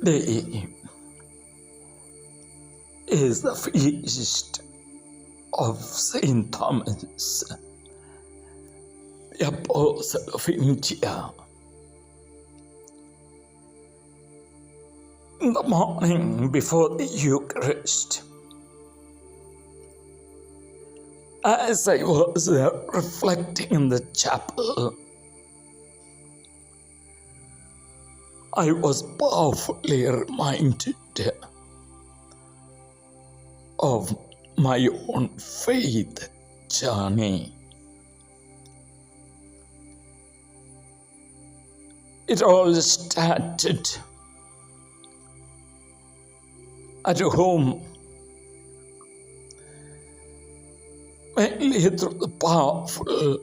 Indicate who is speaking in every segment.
Speaker 1: Day is the feast of Saint Thomas, the Apostle of India. In the morning before the Eucharist, as I was reflecting in the chapel, I was powerfully reminded of my own faith journey. It all started at home, mainly through the powerful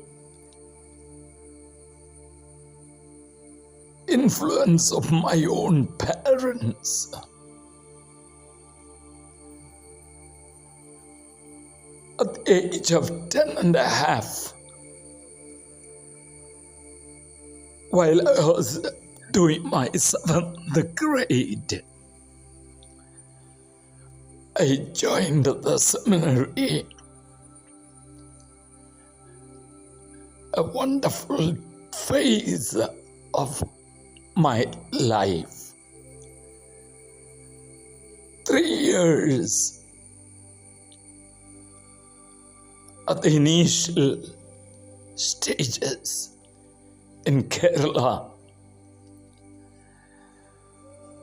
Speaker 1: influence of my own parents. At the age of 10 and a half, while I was doing my 7th grade, I joined the seminary, a wonderful phase of my life. 3 years at the initial stages in Kerala.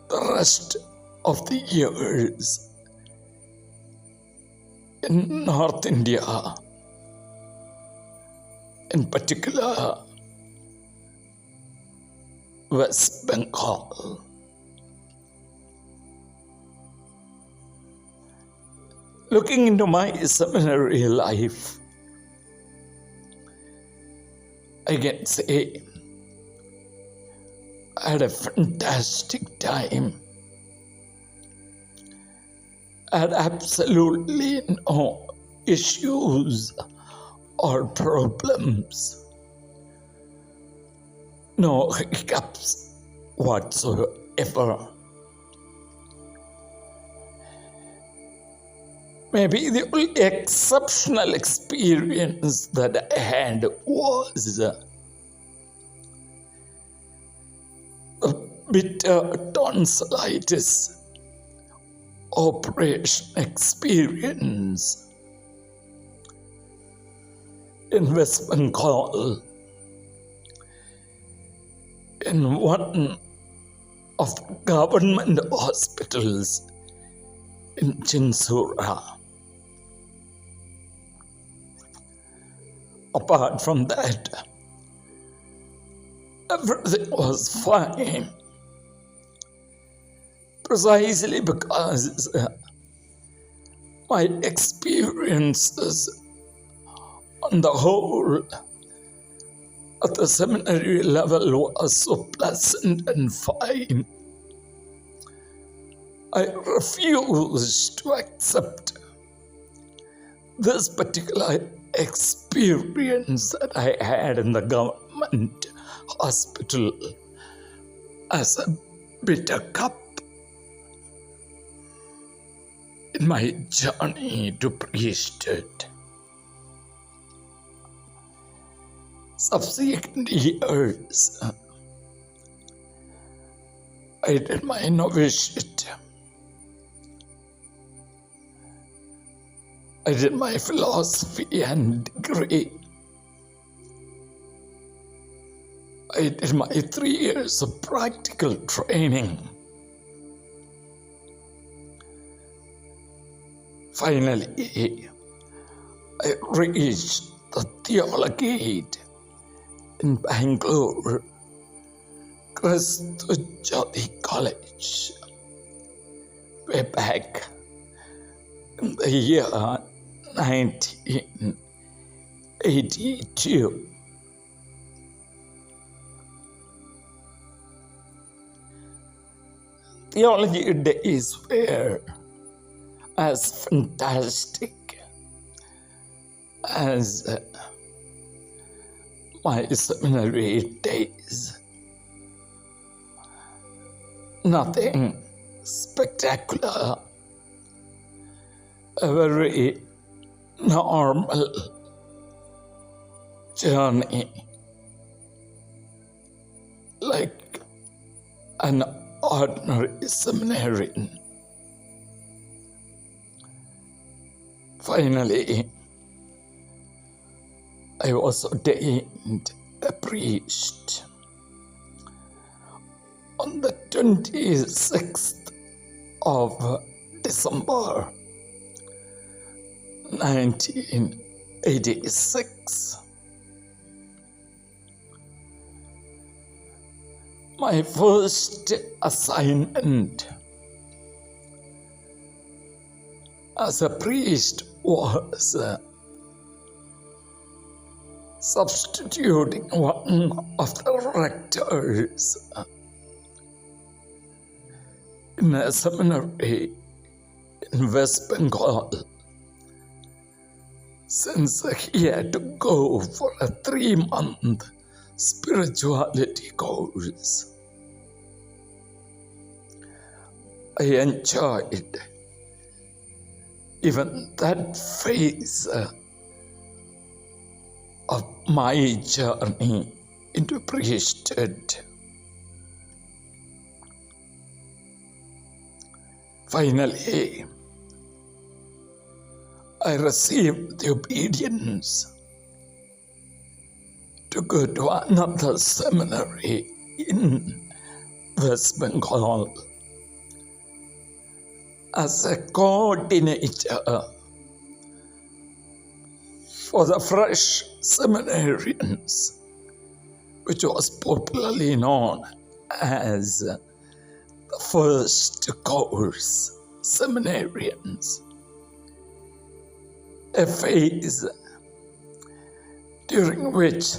Speaker 1: The rest of the years in North India, in particular West Bengal. Looking into my seminary life, I can say I had a fantastic time. I had absolutely no issues or problems, no hiccups whatsoever. Maybe the only exceptional experience that I had was a bitter tonsillitis operation experience in West Bengal, in one of the government hospitals in Chinsura. Apart from that, everything was fine, precisely because my experiences on the whole at the seminary level was so pleasant and fine. I refused to accept this particular experience that I had in the government hospital as a bitter cup in my journey to priesthood. Subsequent years, I did my novitiate. I did my philosophy and degree. I did my 3 years of practical training. Finally, I reached the theologate in Bangalore, Kaduthuruthy College, way back in the year 1982. Theology days were as fantastic as my seminary days. Nothing spectacular, a very normal journey, like an ordinary seminarian. Finally, I was ordained a priest on the 26th of December 1986. My first assignment as a priest was substituting one of the rectors in a seminary in West Bengal, since he had to go for a 3-month spirituality course. I enjoyed even that phase of my journey into priesthood. Finally, I received the obedience to go to another seminary in West Bengal as a coordinator for the fresh seminarians, which was popularly known as the first course seminarians, a phase during which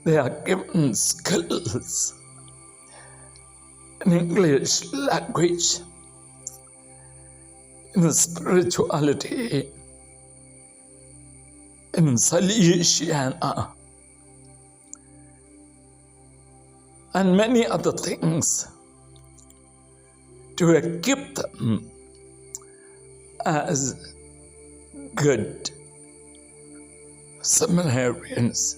Speaker 1: they are given skills in English language, in spirituality, in Salesiana, and many other things to equip them as good seminarians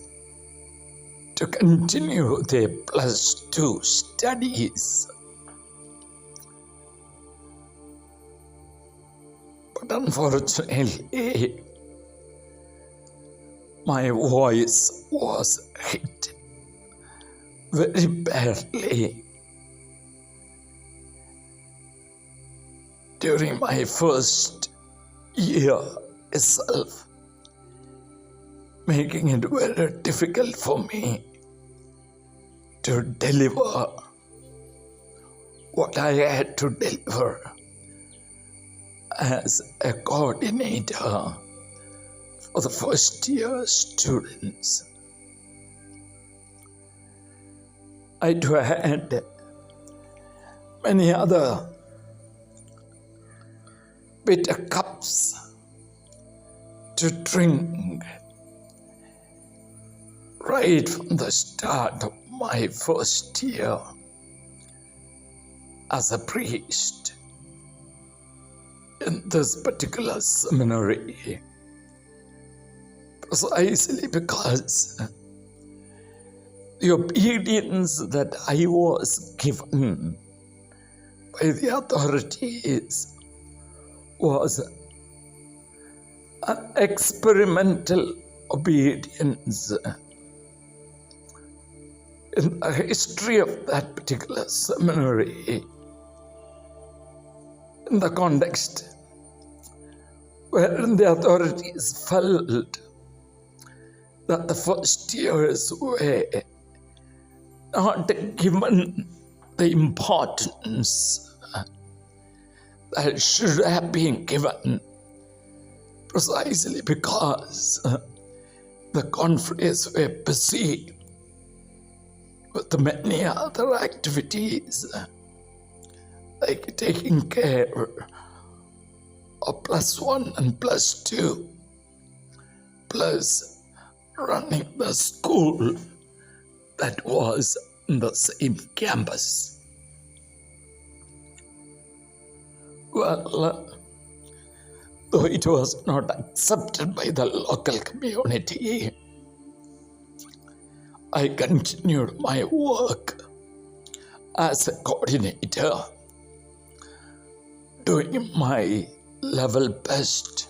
Speaker 1: to continue their +2 studies. But unfortunately, my voice was hit very badly during my first year itself, making it very difficult for me to deliver what I had to deliver as a coordinator for the first year students. I too had many other bitter cups to drink right from the start of my first year as a priest in this particular seminary, precisely because the obedience that I was given by the authorities was an experimental obedience in the history of that particular seminary, in the context wherein the authorities felt that the first years were not given the importance that should have been given, precisely because the confreres were busy with many other activities, like taking care of +1 and +2, plus running the school that was in the same campus. Well, though it was not accepted by the local community, I continued my work as a coordinator, doing my level best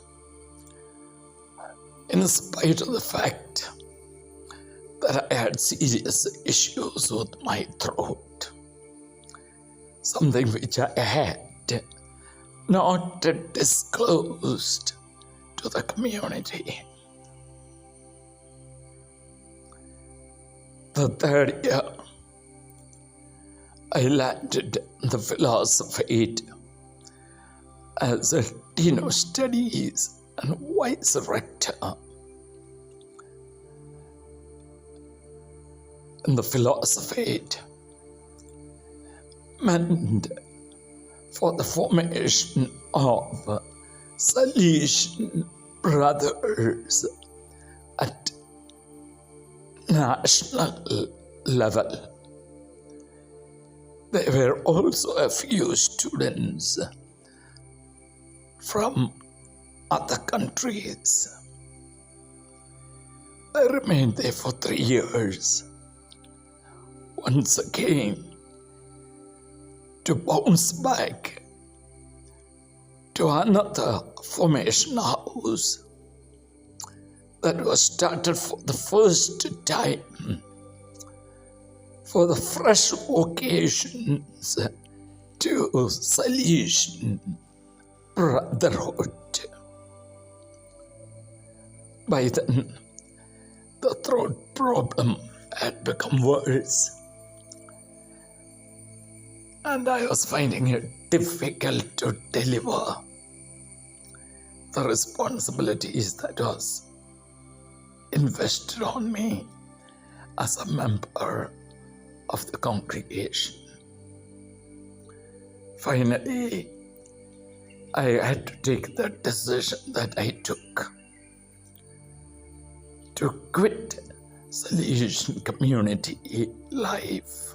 Speaker 1: in spite of the fact that I had serious issues with my throat, something which I had not disclosed to the community. The third year, I landed the philosophy as a Dean of Studies and Vice Rector. And the philosophy meant for the formation of Salesian brothers at national level. There were also a few students from other countries. I remained there for 3 years, once again to bounce back to another formation house that was started for the first time for the fresh vocations to Salesian brotherhood. By then, the throat problem had become worse, and I was finding it difficult to deliver the responsibilities that was invested on me as a member of the congregation. Finally, I had to take the decision that I took to quit Salesian community life.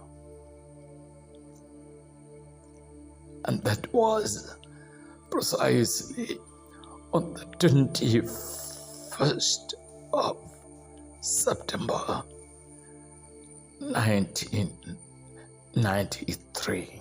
Speaker 1: And that was precisely on the 21st of September 1993.